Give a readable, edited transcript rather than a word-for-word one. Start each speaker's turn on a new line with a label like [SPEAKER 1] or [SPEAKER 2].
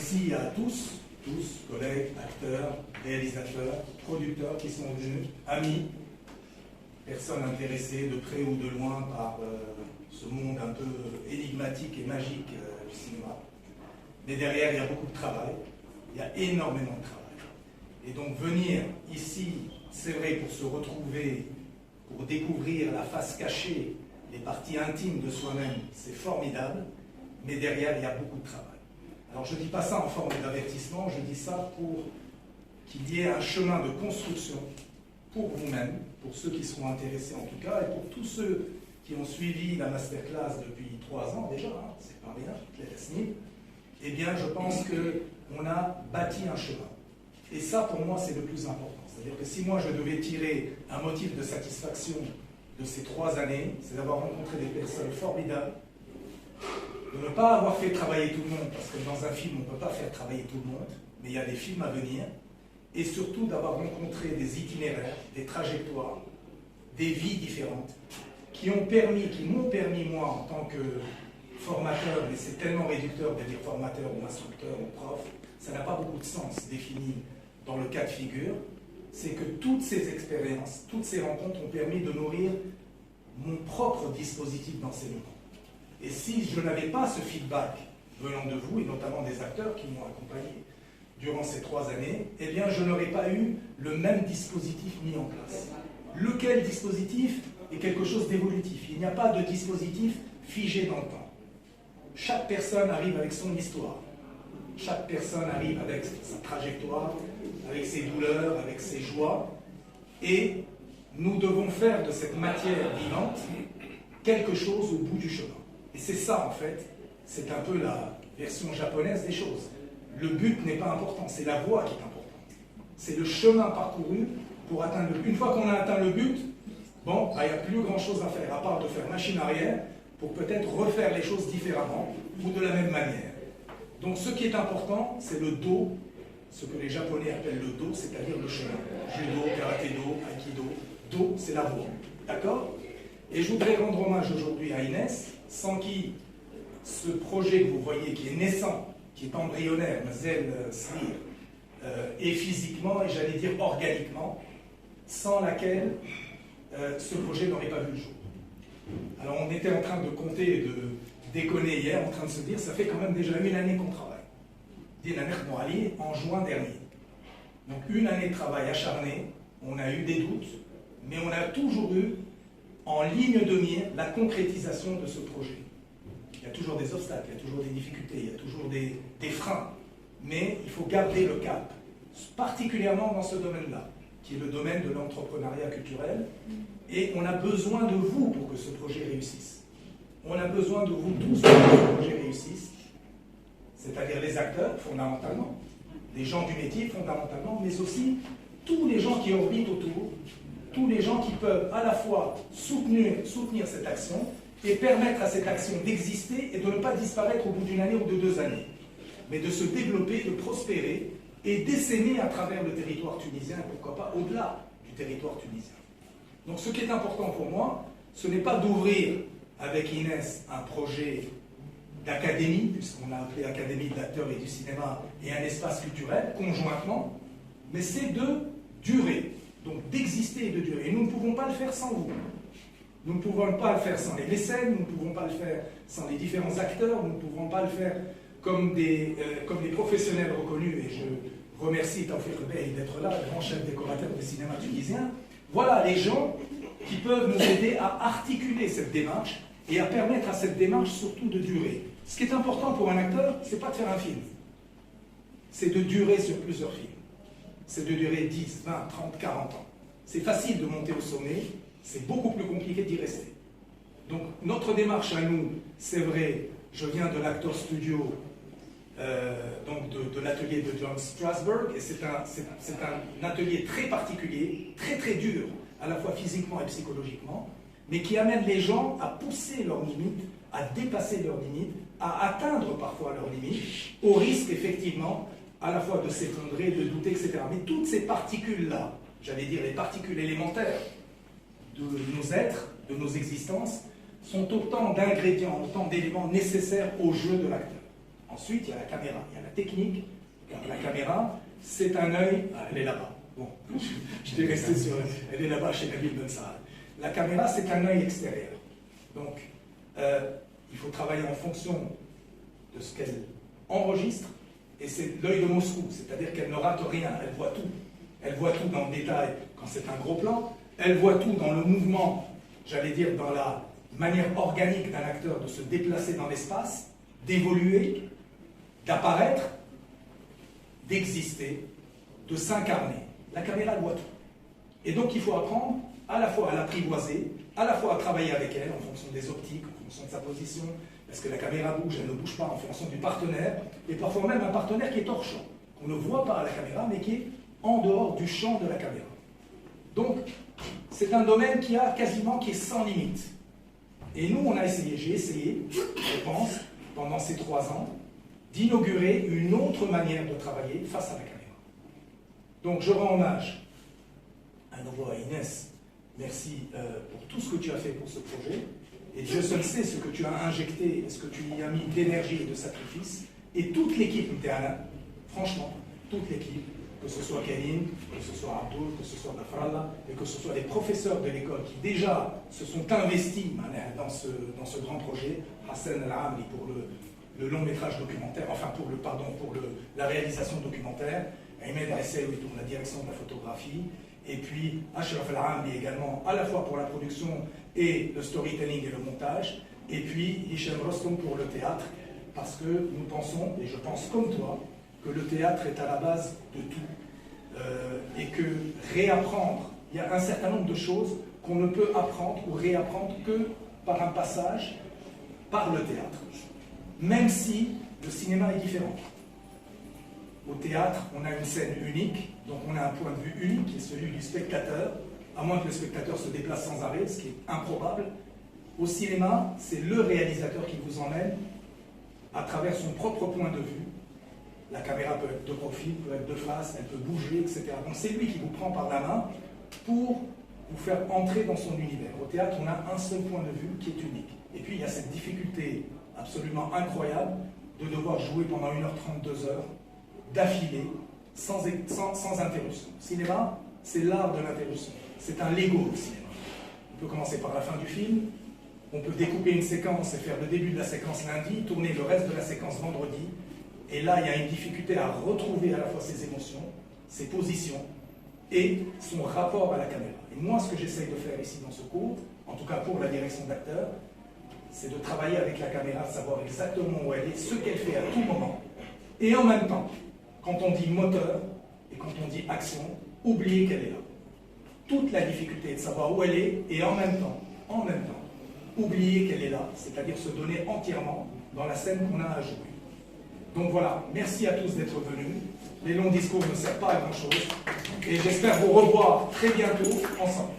[SPEAKER 1] merci à tous, collègues, acteurs, réalisateurs, producteurs qui sont venus, amis, personnes intéressées de près ou de loin par ce monde un peu énigmatique et magique du cinéma. Mais derrière, il y a beaucoup de travail, il y a énormément de travail. Et donc venir ici, c'est vrai, pour se retrouver, pour découvrir la face cachée, les parties intimes de soi-même, c'est formidable, mais derrière, il y a beaucoup de travail. Alors je ne dis pas ça en forme d'avertissement, je dis ça pour qu'il y ait un chemin de construction pour vous-même, pour ceux qui seront intéressés en tout cas, et pour tous ceux qui ont suivi la masterclass depuis 3 ans déjà, hein, c'est pas rien, Claire Snip, eh bien je pense qu'on a bâti un chemin. Et ça pour moi c'est le plus important. C'est-à-dire que si moi je devais tirer un motif de satisfaction de ces 3 années, c'est d'avoir rencontré des personnes formidables, de ne pas avoir fait travailler tout le monde, parce que dans un film, on ne peut pas faire travailler tout le monde, mais il y a des films à venir, et surtout d'avoir rencontré des itinéraires, des trajectoires, des vies différentes, qui m'ont permis, moi, en tant que formateur, mais c'est tellement réducteur de dire formateur ou instructeur ou prof, ça n'a pas beaucoup de sens défini dans le cas de figure, c'est que toutes ces expériences, toutes ces rencontres ont permis de nourrir mon propre dispositif d'enseignement. Et si je n'avais pas ce feedback venant de vous, et notamment des acteurs qui m'ont accompagné durant ces 3 années, eh bien je n'aurais pas eu le même dispositif mis en place. Lequel dispositif est quelque chose d'évolutif. Il n'y a pas de dispositif figé dans le temps. Chaque personne arrive avec son histoire. Chaque personne arrive avec sa trajectoire, avec ses douleurs, avec ses joies. Et nous devons faire de cette matière vivante quelque chose au bout du chemin. Et c'est ça, en fait, c'est un peu la version japonaise des choses. Le but n'est pas important, c'est la voie qui est importante. C'est le chemin parcouru pour atteindre le but. Une fois qu'on a atteint le but, bon, il n'y a plus grand-chose à faire, à part de faire machine arrière pour peut-être refaire les choses différemment ou de la même manière. Donc ce qui est important, c'est le do, ce que les Japonais appellent le do, c'est-à-dire le chemin. Judo, karaté-do, aikido. Do, c'est la voie. D'accord? Et je voudrais rendre hommage aujourd'hui à Inès, sans qui ce projet que vous voyez, qui est naissant, qui est embryonnaire, Mazel Srir, et physiquement, et j'allais dire organiquement, sans laquelle ce projet n'aurait pas vu le jour. Alors on était en train de compter et de déconner hier, en train de se dire, ça fait quand même déjà 1 année qu'on travaille. Dinanek Moali, en juin dernier. Donc 1 année de travail acharné, on a eu des doutes, mais on a toujours eu en ligne de mire la concrétisation de ce projet. Il y a toujours des obstacles, il y a toujours des difficultés, il y a toujours des freins, mais il faut garder le cap, particulièrement dans ce domaine-là, qui est le domaine de l'entrepreneuriat culturel, et on a besoin de vous pour que ce projet réussisse. On a besoin de vous tous pour que ce projet réussisse, c'est-à-dire les acteurs, fondamentalement, les gens du métier, fondamentalement, mais aussi tous les gens qui orbitent autour, tous les gens qui peuvent à la fois soutenir cette action et permettre à cette action d'exister et de ne pas disparaître au bout d'1 année ou de 2 années, mais de se développer, de prospérer et d'essaimer à travers le territoire tunisien, et pourquoi pas au-delà du territoire tunisien. Donc ce qui est important pour moi, ce n'est pas d'ouvrir avec Inès un projet d'académie, puisqu'on a appelé Académie d'acteurs et du cinéma, et un espace culturel, conjointement, mais c'est de durer. Donc d'exister et de durer. Et nous ne pouvons pas le faire sans vous. Nous ne pouvons pas le faire sans les mécènes, nous ne pouvons pas le faire sans les différents acteurs, nous ne pouvons pas le faire comme des professionnels reconnus, et je remercie Taoufik Bey d'être là, le grand chef décorateur du cinéma tunisien. Voilà les gens qui peuvent nous aider à articuler cette démarche et à permettre à cette démarche surtout de durer. Ce qui est important pour un acteur, ce n'est pas de faire un film, c'est de durer sur plusieurs films. C'est de durer 10, 20, 30, 40 ans. C'est facile de monter au sommet, c'est beaucoup plus compliqué d'y rester. Donc notre démarche à nous, c'est vrai, je viens de l'Actor Studio, donc de l'atelier de John Strasberg, et c'est un atelier très particulier, très très dur, à la fois physiquement et psychologiquement, mais qui amène les gens à pousser leurs limites, à dépasser leurs limites, à atteindre parfois leurs limites, au risque effectivement à la fois de s'effondrer, de douter, etc. Mais toutes ces particules-là, j'allais dire les particules élémentaires de nos êtres, de nos existences, sont autant d'ingrédients, autant d'éléments nécessaires au jeu de l'acteur. Ensuite, il y a la caméra, il y a la technique. Car la caméra, c'est un œil. Ah, elle est là-bas. Bon, je t'ai resté sur. Elle est là-bas chez Nabil Ben Saad. La caméra, c'est un œil extérieur. Donc, il faut travailler en fonction de ce qu'elle enregistre, et c'est l'œil de Moscou, c'est-à-dire qu'elle ne rate rien, elle voit tout. Elle voit tout dans le détail quand c'est un gros plan, elle voit tout dans le mouvement, j'allais dire dans la manière organique d'un acteur de se déplacer dans l'espace, d'évoluer, d'apparaître, d'exister, de s'incarner. La caméra voit tout. Et donc il faut apprendre à la fois à l'apprivoiser, à la fois à travailler avec elle en fonction des optiques, en fonction de sa position, parce que la caméra bouge, elle ne bouge pas en fonction du partenaire, et parfois même un partenaire qui est hors champ, qu'on ne voit pas à la caméra, mais qui est en dehors du champ de la caméra. Donc, c'est un domaine qui est sans limite. Et nous, on a essayé, j'ai essayé, je pense, pendant ces 3 ans, d'inaugurer une autre manière de travailler face à la caméra. Donc, je rends hommage à nouveau à Inès. Merci pour tout ce que tu as fait pour ce projet. Et Dieu seul sait ce que tu as injecté, ce que tu y as mis d'énergie et de sacrifice. Et toute l'équipe Mteana, franchement, toute l'équipe, que ce soit Karim, que ce soit Abdul, que ce soit Nafrallah, et que ce soit les professeurs de l'école qui déjà se sont investis dans ce grand projet, Hassan Al-Amli pour le long métrage documentaire, enfin pour la réalisation documentaire, Ahmed Aïssaoui pour la direction de la photographie, et puis Ashraf Al-Amli également, à la fois pour la production et le storytelling et le montage, et puis Hichem Rostom pour le théâtre, parce que nous pensons, et je pense comme toi, que le théâtre est à la base de tout, et que réapprendre, il y a un certain nombre de choses qu'on ne peut apprendre ou réapprendre que par un passage par le théâtre, même si le cinéma est différent. Au théâtre, on a une scène unique, donc on a un point de vue unique, qui est celui du spectateur, à moins que le spectateur se déplace sans arrêt, ce qui est improbable. Au cinéma, c'est le réalisateur qui vous emmène à travers son propre point de vue. La caméra peut être de profil, peut être de face, elle peut bouger, etc. Donc c'est lui qui vous prend par la main pour vous faire entrer dans son univers. Au théâtre, on a un seul point de vue qui est unique. Et puis il y a cette difficulté absolument incroyable de devoir jouer pendant 1h30, 2 heures, d'affilée, sans interruption. Le cinéma, c'est l'art de l'interruption. C'est un Lego, le cinéma. On peut commencer par la fin du film, on peut découper une séquence et faire le début de la séquence lundi, tourner le reste de la séquence vendredi, et là, il y a une difficulté à retrouver à la fois ses émotions, ses positions, et son rapport à la caméra. Et moi, ce que j'essaye de faire ici dans ce cours, en tout cas pour la direction d'acteur, c'est de travailler avec la caméra, de savoir exactement où elle est, ce qu'elle fait à tout moment, et en même temps, quand on dit moteur et quand on dit action, oubliez qu'elle est là. Toute la difficulté est de savoir où elle est et en même temps, oublier qu'elle est là, c'est-à-dire se donner entièrement dans la scène qu'on a à jouer. Donc voilà, merci à tous d'être venus. Les longs discours ne servent pas à grand-chose et j'espère vous revoir très bientôt ensemble.